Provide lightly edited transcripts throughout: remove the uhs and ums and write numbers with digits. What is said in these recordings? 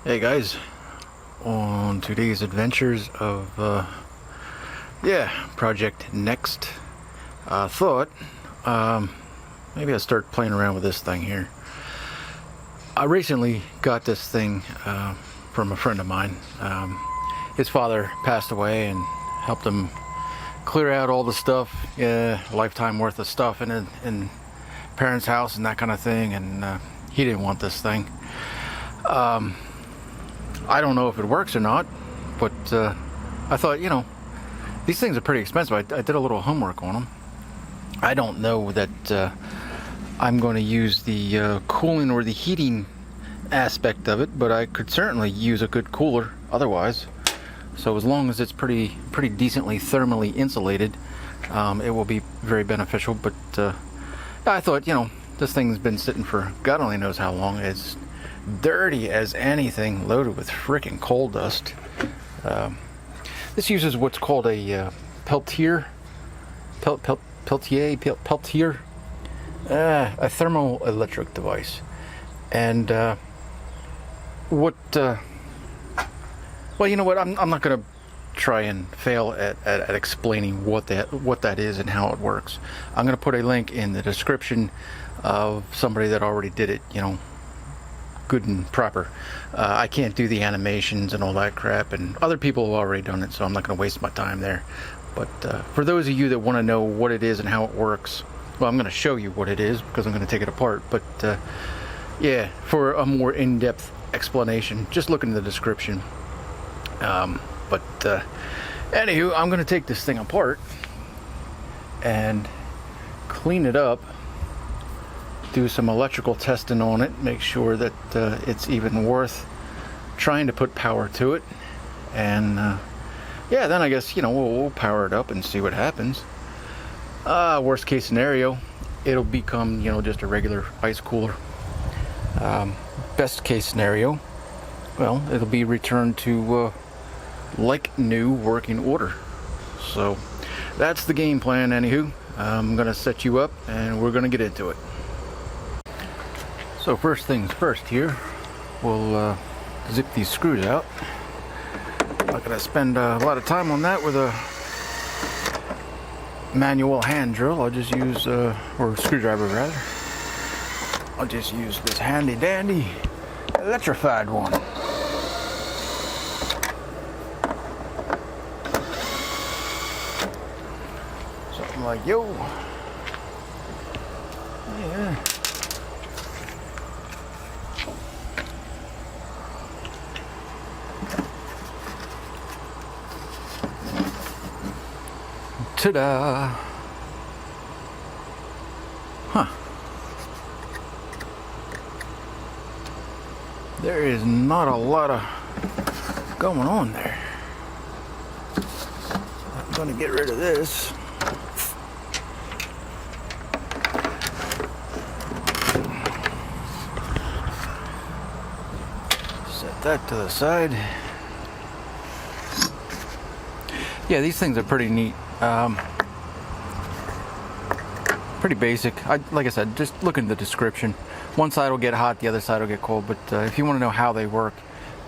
Hey guys, on today's adventures of Project Next, thought maybe I'll start playing around with this thing here. I recently got this thing from a friend of mine. His father passed away and helped him clear out all the stuff, lifetime worth of stuff in parents' house and that kind of thing, and he didn't want this thing. I don't know if it works or not, but I thought, these things are pretty expensive. I did a little homework on them. I don't know that I'm going to use the cooling or the heating aspect of it, but I could certainly use a good cooler otherwise. So as long as it's pretty decently thermally insulated, it will be very beneficial. But I thought, this thing's been sitting for God only knows how long. It's dirty as anything, loaded with frickin' coal dust. This uses what's called a Peltier, a thermoelectric device. And well, you know what? I'm not going to try and fail at explaining what that is and how it works. I'm going to put a link in the description of somebody that already did it, good and proper. I can't do the animations and all that crap, and other people have already done it, so I'm not going to waste my time there. But for those of you that want to know what it is and how it works, well, I'm going to show you what it is because I'm going to take it apart. But yeah, for a more in-depth explanation, just look in the description. But anywho, I'm going to take this thing apart and clean it up, do some electrical testing on it, make sure that it's even worth trying to put power to it, and then I guess we'll power it up and see what happens. Worst case scenario, it'll become just a regular ice cooler. Best case scenario, well, it'll be returned to like new working order. So that's the game plan. Anywho, I'm gonna set you up and we're gonna get into it. So first things first here, we'll zip these screws out. I'm not going to spend a lot of time on that with a manual hand drill. I'll just use, or screwdriver rather, I'll just use this handy dandy electrified one. Something like, yeah. Ta-da! Huh. There is not a lot of going on there. I'm going to get rid of this. Set that to the side. Yeah, these things are pretty neat. Pretty basic. Like I said, just look in the description. One side will get hot, the other side will get cold. But if you want to know how they work,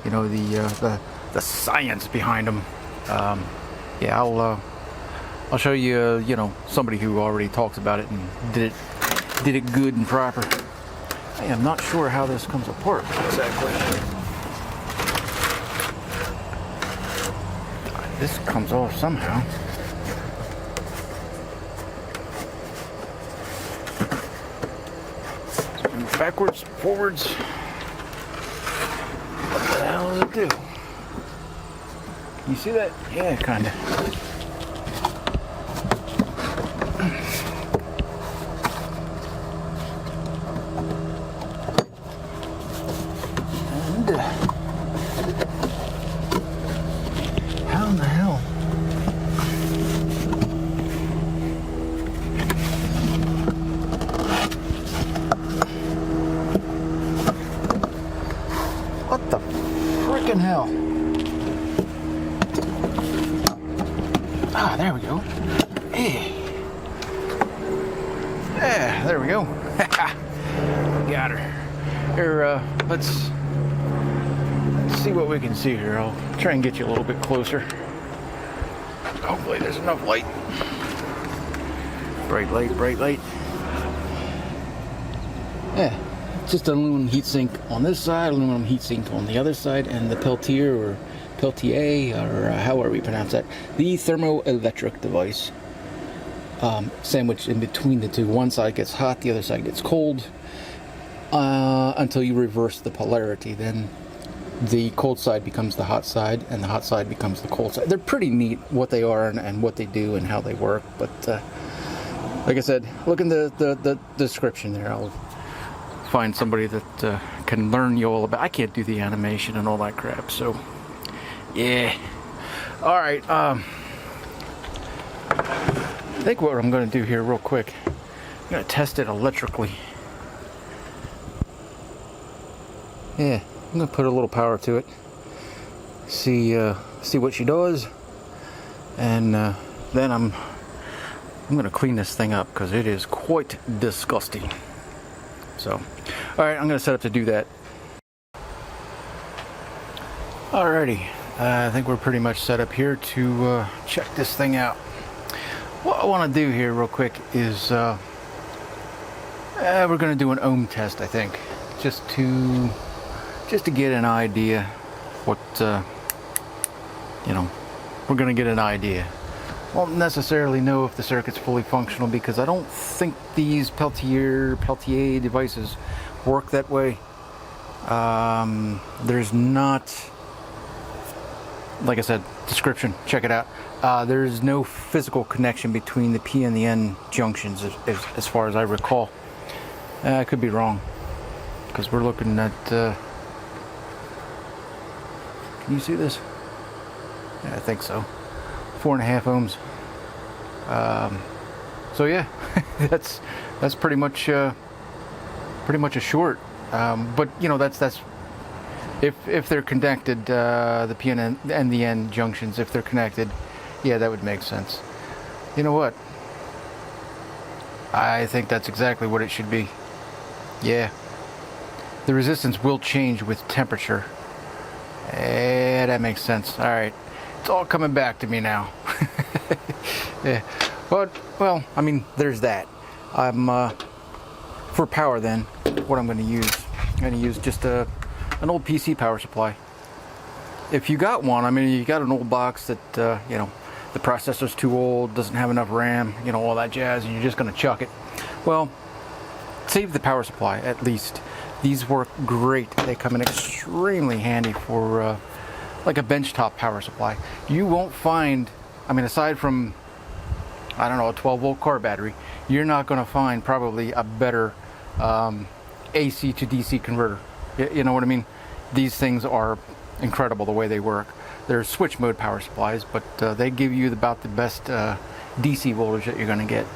the science behind them, I'll show you. Somebody who already talks about it and did it good and proper. I am not sure how this comes apart exactly. This comes off somehow. Backwards, forwards. What the hell does it do? You see that? Yeah, kind of. And how in the hell? What the frickin' hell? Ah, there we go. Hey. Yeah, there we go. Got her. Here, let's see what we can see here. I'll try and get you a little bit closer. Hopefully there's enough light. Bright light, bright light. Yeah, just an aluminum heatsink on this side, aluminum heatsink on the other side, and the Peltier or Peltier, or however you pronounce that, the thermoelectric device, sandwiched in between the two. One side gets hot, the other side gets cold, until you reverse the polarity. Then the cold side becomes the hot side, and the hot side becomes the cold side. They're pretty neat what they are and what they do and how they work, but like I said, look in the description there. I'll find somebody that can learn you all about. I can't do the animation and all that crap, so yeah. All right. I think what I'm going to do here real quick, I'm going to test it electrically. Yeah, I'm going to put a little power to it. See what she does, and then I'm going to clean this thing up because it is quite disgusting. So, all right, I'm going to set up to do that. Alrighty, I think we're pretty much set up here to check this thing out. What I want to do here real quick is we're going to do an ohm test, I think, just to get an idea what we're going to get an idea. Won't necessarily know if the circuit's fully functional because I don't think these Peltier devices work that way. There's not, like I said, description, check it out. There's no physical connection between the P and the N junctions as far as I recall. I could be wrong because we're looking at, can you see this? Yeah, I think so. 4.5 ohms. So yeah, that's pretty much a short. But you know, that's if they're connected, the P and the N junctions, if they're connected, yeah, that would make sense. You know what? I think that's exactly what it should be. Yeah. The resistance will change with temperature. That makes sense. All right. It's all coming back to me now. Yeah. But, well, I mean, there's that. For power then, what I'm going to use, just an old PC power supply. If you got one, I mean, you got an old box that, the processor's too old, doesn't have enough RAM, all that jazz, and you're just going to chuck it. Well, save the power supply, at least. These work great. They come in extremely handy for, like a benchtop power supply. You won't find, I mean, aside from, I don't know, a 12-volt car battery, you're not going to find probably a better AC to DC converter. You know what I mean? These things are incredible the way they work. They're switch mode power supplies, but they give you about the best DC voltage that you're going to get.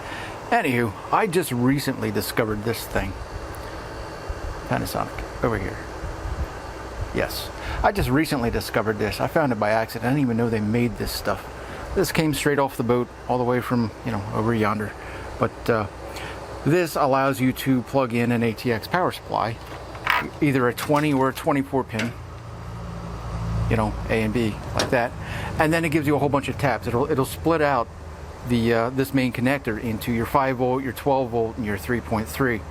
Anywho, I just recently discovered this thing. Panasonic, over here. Yes, I just recently discovered this. I found it by accident. I didn't even know they made this stuff. This came straight off the boat, all the way from, over yonder. But this allows you to plug in an ATX power supply, either a 20 or a 24 pin, A and B, like that. And then it gives you a whole bunch of tabs. It'll split out the this main connector into your 5 volt, your 12 volt, and your 3.3.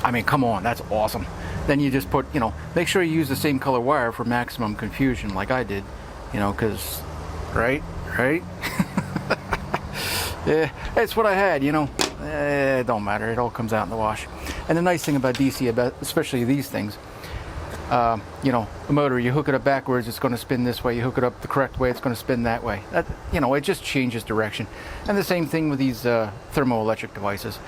I mean, come on, that's awesome. Then you just put, make sure you use the same color wire for maximum confusion, like I did, because, right? Yeah, it's what I had, it don't matter, it all comes out in the wash. And the nice thing about DC, especially these things, a motor, you hook it up backwards, it's going to spin this way. You hook it up the correct way, it's going to spin that way. That, it just changes direction. And the same thing with these thermoelectric devices.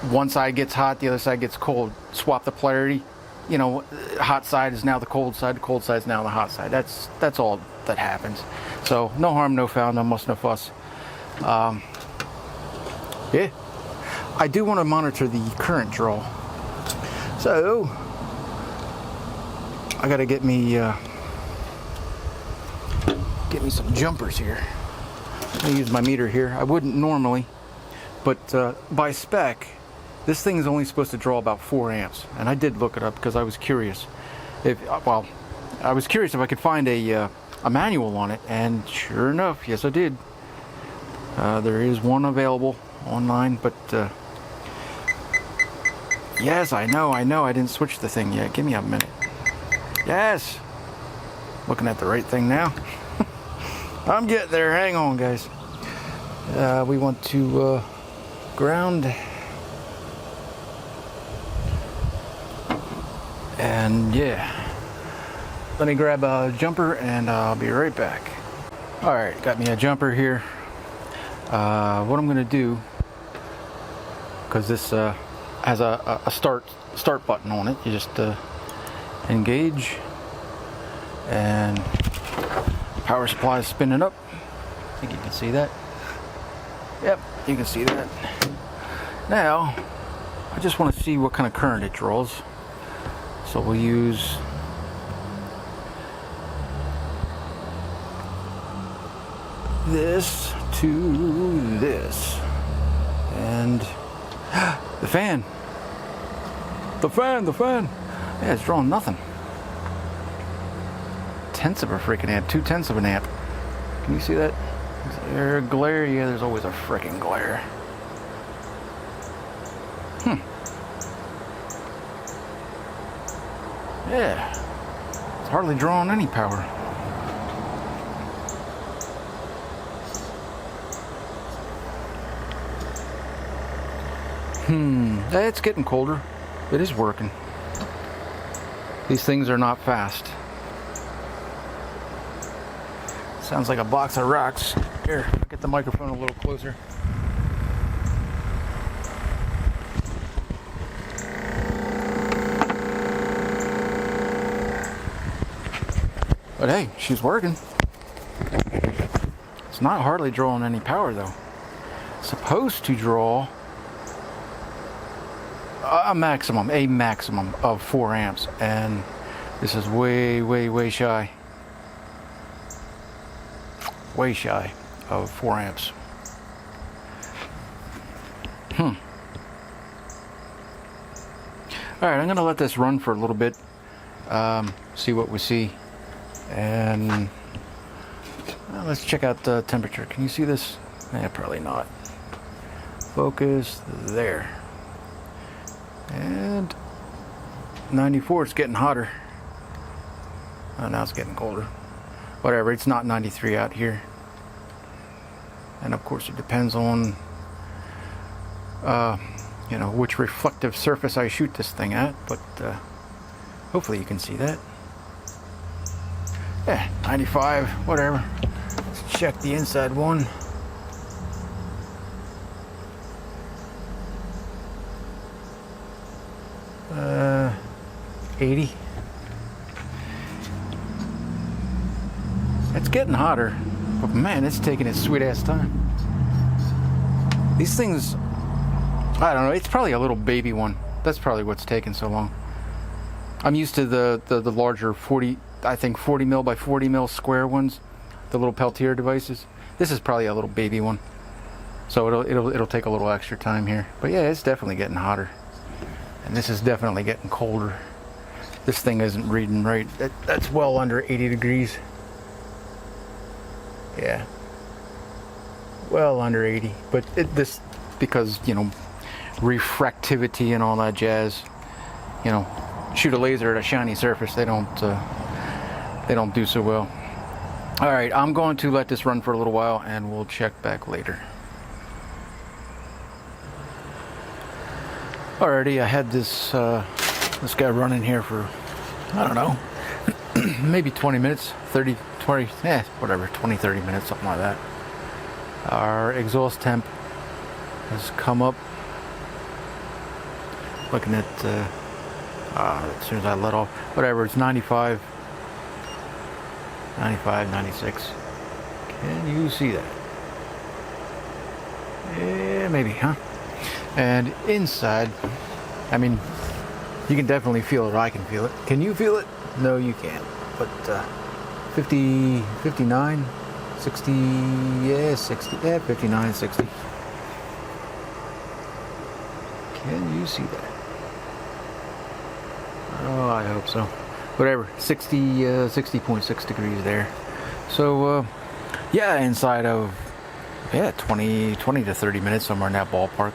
One side gets hot, the other side gets cold. Swap the polarity. Hot side is now the cold side is now the hot side. That's all that happens. So no harm, no foul, no muss, no fuss. Yeah. I do want to monitor the current draw. So I gotta get me some jumpers here. I'm gonna use my meter here. I wouldn't normally, but by spec, this thing is only supposed to draw about 4 amps. And I did look it up because I was curious. Well, I was curious if I could find a manual on it, and sure enough, yes I did. There is one available online, but yes, I know, I didn't switch the thing yet. Give me a minute. Yes, looking at the right thing now. I'm getting there. Hang on, guys. We want to ground, and yeah. Let me grab a jumper and I'll be right back. Alright, got me a jumper here. What I'm going to do, because this has a start button on it, you just engage, and power supply is spinning up. I think you can see that. Yep, you can see that. Now, I just want to see what kind of current it draws. So we'll use this to this, and the fan. Yeah, it's drawing nothing. Tenths of a freaking amp, 2/10 of an amp. Can you see that? Is there a glare? Yeah, there's always a freaking glare. Yeah, it's hardly drawing any power. It's getting colder. It is working. These things are not fast. Sounds like a box of rocks. Here, I'll get the microphone a little closer. But hey, she's working. It's not hardly drawing any power though. It's supposed to draw a maximum of 4 amps, and this is way shy. Way shy of 4 amps. Alright, I'm gonna let this run for a little bit, see what we see, and let's check out the temperature. Can you see this? Yeah, probably not. Focus there. And 94, it's getting hotter. Oh, now it's getting colder. Whatever, it's not 93 out here. And of course it depends on you know, which reflective surface I shoot this thing at, but hopefully you can see that. Yeah, 95, whatever. Let's check the inside one. Uh, 80. It's getting hotter, but man, it's taking its sweet ass time. These things, I don't know, it's probably a little baby one. That's probably what's taking so long. I'm used to the larger 40 mil by 40 mil square ones, the little Peltier devices. This is probably a little baby one, so it'll take a little extra time here. But yeah, it's definitely getting hotter, and this is definitely getting colder. This thing isn't reading right. That's well under 80 degrees. Yeah, well under 80. But this, because, you know, refractivity and all that jazz, you know, shoot a laser at a shiny surface, they don't do so well. All right, I'm going to let this run for a little while, and we'll check back later. Alrighty, I had this guy running here for, I don't know, maybe 20 minutes, 30 minutes, something like that. Our exhaust temp has come up. Looking at as soon as I let off, whatever, it's 95, 96. Can you see that? Yeah, maybe, huh? And inside, I mean, you can definitely feel it. I can feel it. Can you feel it? No, you can't. But 50, 59, 60, yeah, 60, yeah, 59, 60. Can you see that? Oh, I hope so. whatever, 60.6 degrees there. So yeah, inside of 20 to 30 minutes, somewhere in that ballpark.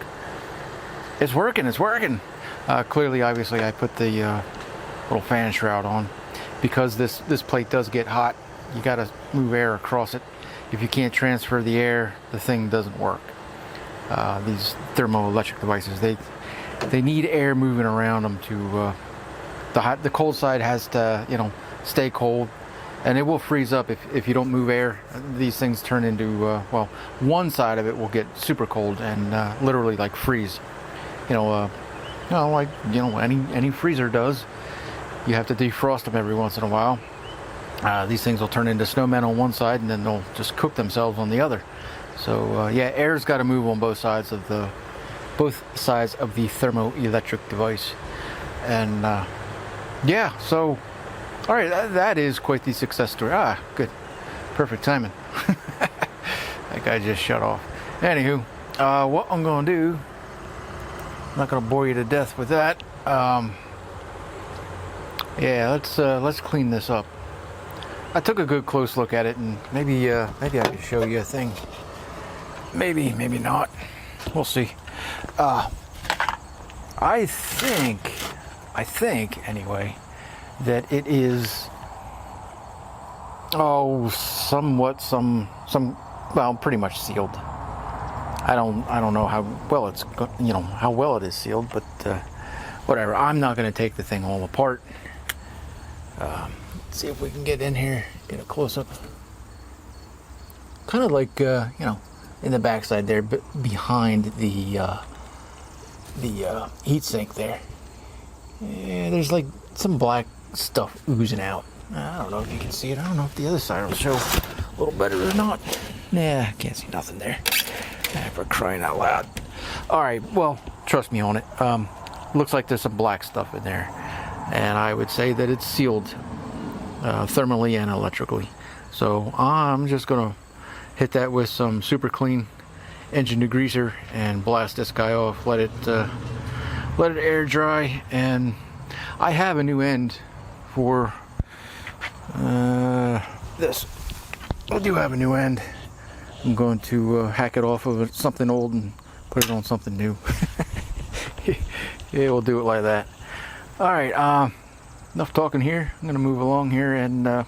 It's working. Clearly, obviously, I put the little fan shroud on because this plate does get hot. You got to move air across it. If you can't transfer the air, the thing doesn't work. These thermoelectric devices, they need air moving around them to the cold side has to stay cold, and it will freeze up if you don't move air. These things turn into well, one side of it will get super cold and literally like freeze. Like any freezer does. You have to defrost them every once in a while. These things will turn into snowmen on one side, and then they'll just cook themselves on the other. So yeah, air's got to move on both sides of the thermoelectric device. And yeah, so all right, that is quite the success story. Good, perfect timing. That guy just shut off. Anywho, what I'm gonna do, I'm not gonna bore you to death with that. Yeah, let's clean this up. I took a good close look at it, and maybe I could show you a thing. Maybe not. We'll see. I think anyway that it is somewhat well, pretty much sealed. I don't know how well it is sealed, but whatever. I'm not going to take the thing all apart. Let's see if we can get in here, get a close up. Kind of like in the backside there, but behind the heat sink there. Yeah, there's like some black stuff oozing out. I don't know if you can see it. I don't know if the other side will show a little better or not. Nah, I can't see nothing there. For crying out loud. All right, well, trust me on it. Looks like there's some black stuff in there, and I would say that it's sealed thermally and electrically. So I'm just gonna hit that with some super clean engine degreaser and blast this guy off. Let it air dry, and I have a new end for this. I do have a new end. I'm going to hack it off of something old and put it on something new. Yeah, we'll do it like that. All right, enough talking here. I'm gonna move along here, and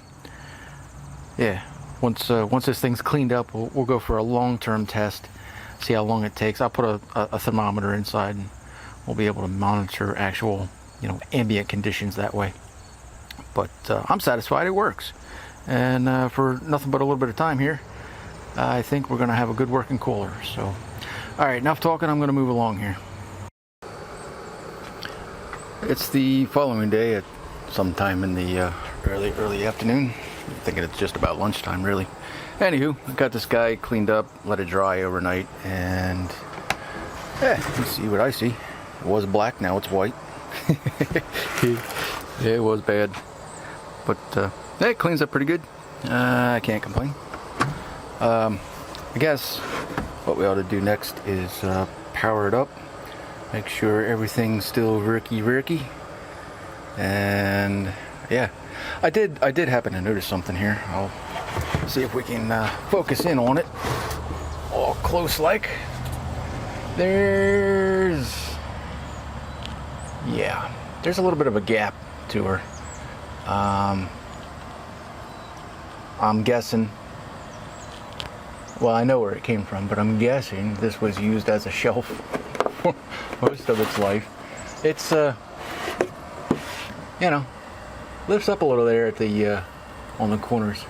yeah, once this thing's cleaned up, we'll go for a long-term test. See how long it takes. I'll put a thermometer inside, and we'll be able to monitor actual, ambient conditions that way. But I'm satisfied it works, and for nothing but a little bit of time here, I think we're going to have a good working cooler. So, all right, enough talking. I'm going to move along here. It's the following day at sometime in the early afternoon. I'm thinking it's just about lunchtime, really. Anywho, I got this guy cleaned up, let it dry overnight, and you see what I see. It was black, now it's white. It was bad, but it cleans up pretty good. I can't complain. I guess what we ought to do next is power it up, make sure everything's still ricky, and yeah, I did happen to notice something here. I'll see if we can focus in on it all close like. There's a little bit of a gap to her. I'm guessing. Well, I know where it came from, but I'm guessing this was used as a shelf for most of its life. It's, lifts up a little there at the on the corners.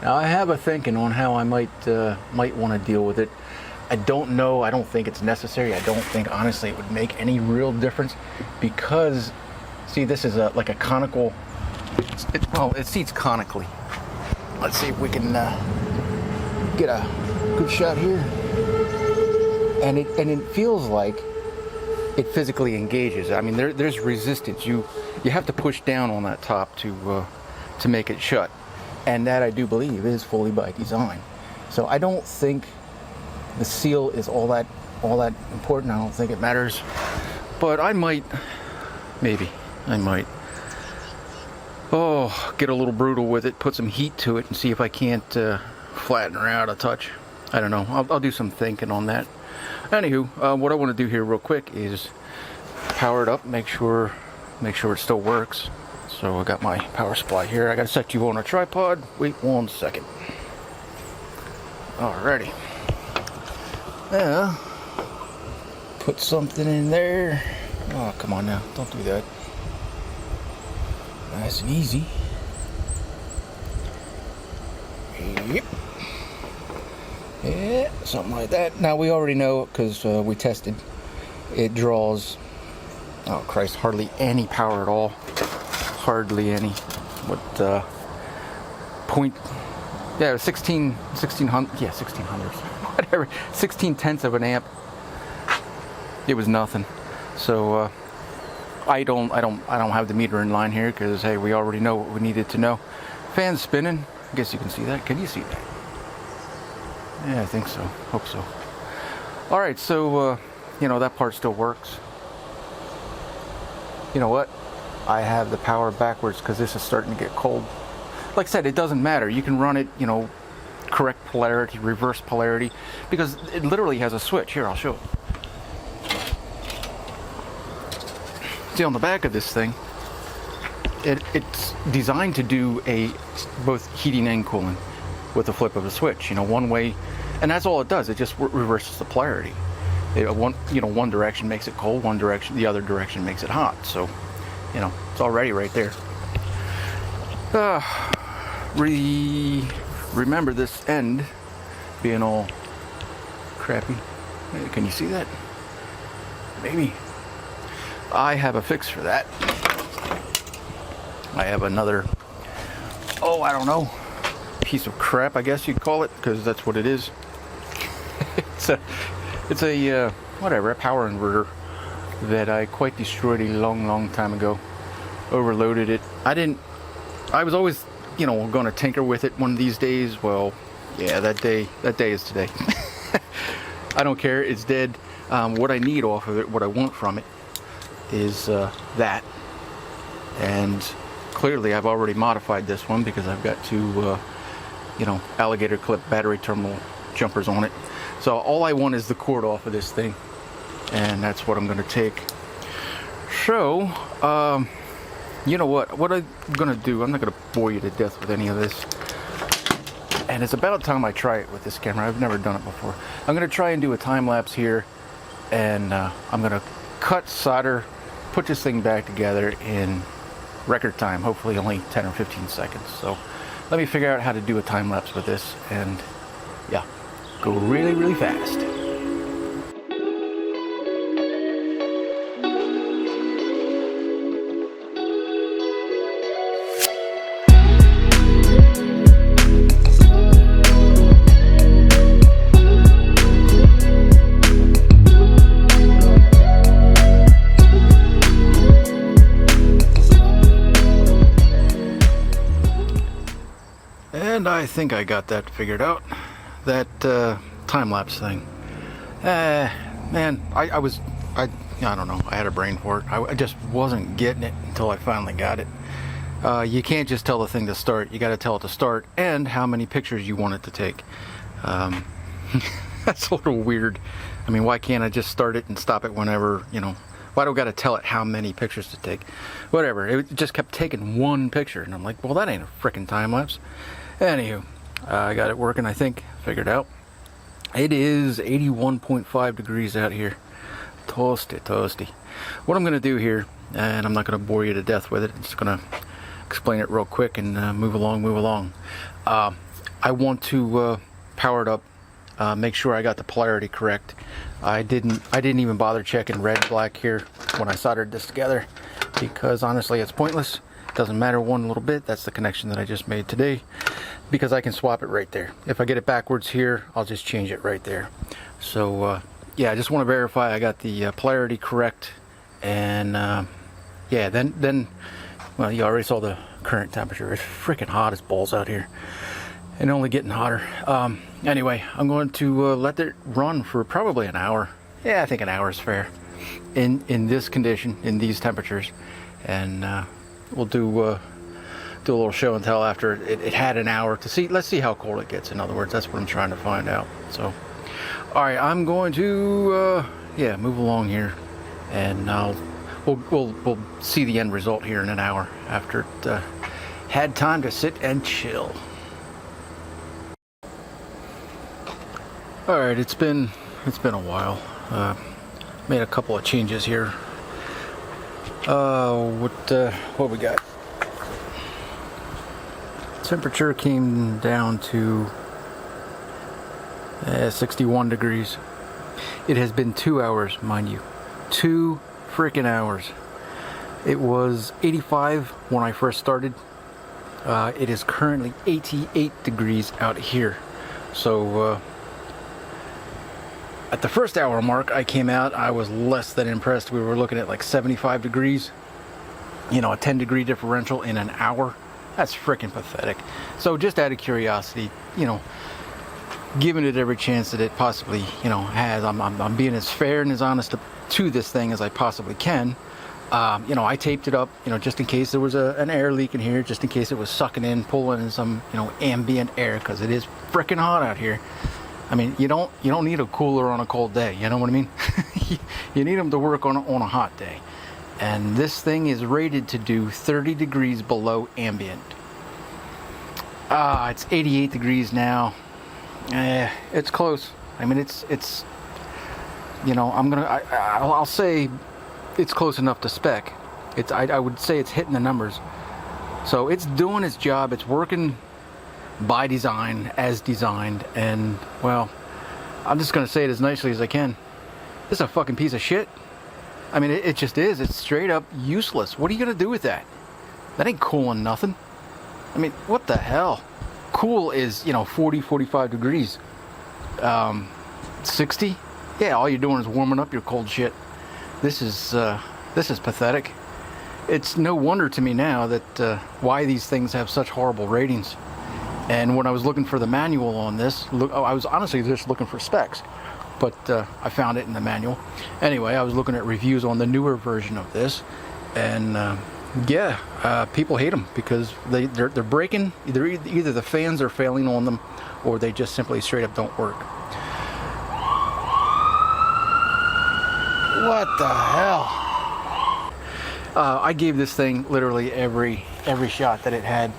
Now I have a thinking on how I might want to deal with it. I don't know. I don't think it's necessary. I don't think, honestly, it would make any real difference because, see, this is like a conical. It seats conically. Let's see if we can get a good shot here, and it feels like it physically engages. I mean, there's resistance. You have to push down on that top to make it shut, and that I do believe is fully by design. So I don't think the seal is all that important. I don't think it matters, but I might oh, get a little brutal with it, put some heat to it, and see if I can't flatten her out a touch. I don't know. I'll do some thinking on that. Anywho, what I want to do here real quick is power it up, make sure it still works. So I got my power supply here. I got to set you on a tripod. Wait 1 second. Alrighty. Yeah. Put something in there. Oh, come on now. Don't do that. Nice and easy. Yep. Yeah, something like that. Now we already know, because we tested, it draws, oh Christ, hardly any power at all. Hardly any. What, point, yeah, 1600, yeah, 1600s, whatever, 16/10 of an amp. It was nothing. So I don't have the meter in line here, because hey, we already know what we needed to know. Fan's spinning. I guess you can see that. Can you see that? Yeah, I think so. Hope so. All right, so you know, that part still works. You know what? I have the power backwards because this is starting to get cold. Like I said, it doesn't matter. You can run it, you know, correct polarity, reverse polarity, because it literally has a switch. Here, I'll show it. See, on the back of this thing, it's designed to do both heating and cooling with the flip of a switch. You know, one way, and that's all it does. It just reverses the polarity. One direction makes it cold, the other direction makes it hot. So, you know, it's already right there. Remember this end being all crappy. Can you see that? Maybe. I have a fix for that. I have another, oh, I don't know, piece of crap, I guess you'd call it, because that's what it is. It's a whatever, a power inverter that I quite destroyed a long time ago. Overloaded it. I was always, you know, going to tinker with it one of these days. Well, yeah, that day is today. I don't care, it's dead. What I need off of it, what I want from it, is that. And clearly I've already modified this one because I've got two, you know, alligator clip battery terminal jumpers on it. So all I want is the cord off of this thing, and that's what I'm going to take. So, you know what I'm going to do, I'm not going to bore you to death with any of this. And it's about time I try it with this camera. I've never done it before. I'm going to try and do a time lapse here, and I'm going to cut, solder, put this thing back together in record time, hopefully only 10 or 15 seconds. So let me figure out how to do a time lapse with this, and yeah, go really fast. And I think I got that figured out. That time-lapse thing. Man, I don't know. I had a brain for it. I just wasn't getting it until I finally got it. You can't just tell the thing to start. You got to tell it to start and how many pictures you want it to take. That's a little weird. I mean, why can't I just start it and stop it whenever, you know? Why do I got to tell it how many pictures to take? Whatever. It just kept taking one picture. And I'm like, well, that ain't a frickin' time-lapse. Anywho, I got it working, I think. Figured out. It is 81.5 degrees out here. Toasty. What I'm going to do here, and I'm not going to bore you to death with it. I'm just going to explain it real quick and move along. I want to power it up, make sure I got the polarity correct. I didn't even bother checking red, black here when I soldered this together, because honestly it's pointless. It doesn't matter one little bit. That's the connection that I just made today, because I can swap it right there. If I get it backwards here, I'll just change it right there. So yeah, I just want to verify I got the polarity correct, and yeah, then well, you already saw the current temperature. It's freaking hot as balls out here, and only getting hotter. Anyway, I'm going to let it run for probably an hour. Yeah, I think an hour is fair in this condition, in these temperatures, and we'll do do a little show and tell after it had an hour to see. Let's see how cold it gets. In other words, that's what I'm trying to find out. So, all right, I'm going to yeah, move along here, and we'll see the end result here in an hour after it had time to sit and chill. All right, it's been a while. Made a couple of changes here. What we got? Temperature came down to 61 degrees. It has been 2 hours, mind you. 2 freaking hours. It was 85 when I first started. It is currently 88 degrees out here. So at the first hour mark I came out, I was less than impressed. We were looking at like 75 degrees. You know, a 10-degree differential in an hour. That's freaking pathetic. So just out of curiosity, you know, giving it every chance that it possibly, you know, has. I'm being as fair and as honest to this thing as I possibly can. You know, I taped it up, you know, just in case there was an air leak in here, just in case it was sucking in, pulling in some, you know, ambient air, because it is freaking hot out here. I mean, you don't need a cooler on a cold day. You know what I mean? You need them to work on a hot day. And this thing is rated to do 30 degrees below ambient. It's 88 degrees now. It's close. I mean, it's you know, I'll say it's close enough to spec. I would say it's hitting the numbers. So it's doing its job. It's working by design, as designed, and well, I'm just gonna say it as nicely as I can. This is a fucking piece of shit. I mean, it just is. It's straight up useless. What are you gonna do with that? That ain't cooling nothing. I mean, what the hell? Cool is, you know, 40, 45 degrees. 60? Yeah, all you're doing is warming up your cold shit. This is pathetic. It's no wonder to me now that why these things have such horrible ratings. And when I was looking for the manual on this, I was honestly just looking for specs, but I found it in the manual. Anyway, I was looking at reviews on the newer version of this, and yeah, people hate them because they're breaking. Either the fans are failing on them, or they just simply straight up don't work. What the hell? I gave this thing literally every shot that it had.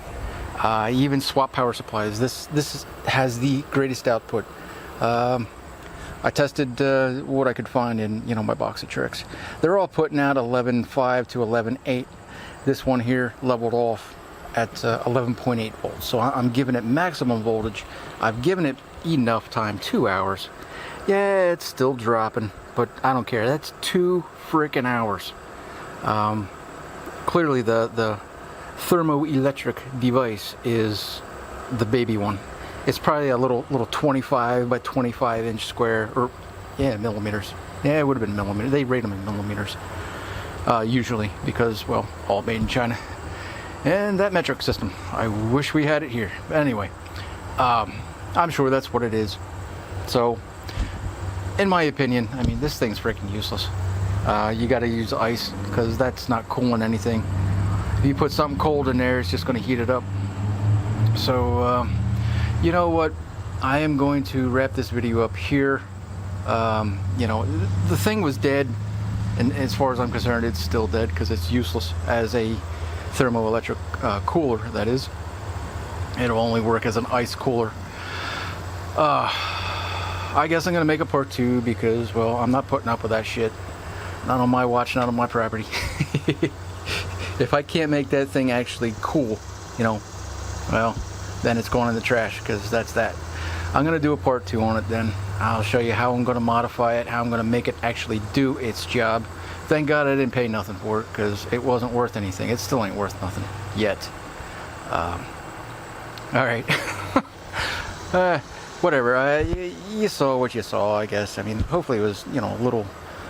Even swap power supplies. This has the greatest output. I tested what I could find in, you know, my box of tricks. They're all putting out 11.5 to 11.8. This one here leveled off at 11.8 volts. So I'm giving it maximum voltage. I've given it enough time, 2 hours. Yeah, it's still dropping, but I don't care. That's 2 freaking hours. Clearly the thermoelectric device is the baby one. It's probably a little 25 by 25 inch square, or yeah, millimeters. Yeah, it would have been millimeters. They rate them in millimeters usually, because, well, all made in China. And that metric system, I wish we had it here. But anyway, I'm sure that's what it is. So, in my opinion, I mean, this thing's freaking useless. You got to use ice, because that's not cooling anything. If you put something cold in there, it's just going to heat it up. So, you know what? I am going to wrap this video up here. You know, the thing was dead, and as far as I'm concerned, it's still dead because it's useless as a thermoelectric cooler, that is. It'll only work as an ice cooler. I guess I'm going to make a part 2 because, well, I'm not putting up with that shit. Not on my watch, not on my property. If I can't make that thing actually cool, you know, well, then it's going in the trash, because that's that. I'm going to do a part 2 on it then. I'll show you how I'm going to modify it, how I'm going to make it actually do its job. Thank God I didn't pay nothing for it, because it wasn't worth anything. It still ain't worth nothing yet. Alright. Whatever. You saw what you saw, I guess. I mean, hopefully it was, you know, a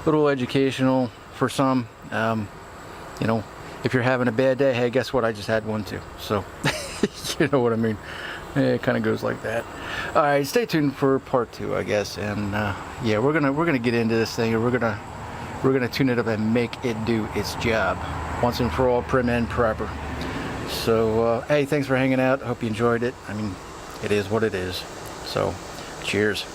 little educational for some. You know, if you're having a bad day, hey, guess what? I just had one too. So, you know what I mean. It kind of goes like that. All right, stay tuned for part 2, I guess. And yeah, we're gonna get into this thing, and we're gonna tune it up and make it do its job once and for all, prim and proper. So hey, thanks for hanging out. Hope you enjoyed it. I mean, it is what it is. So cheers.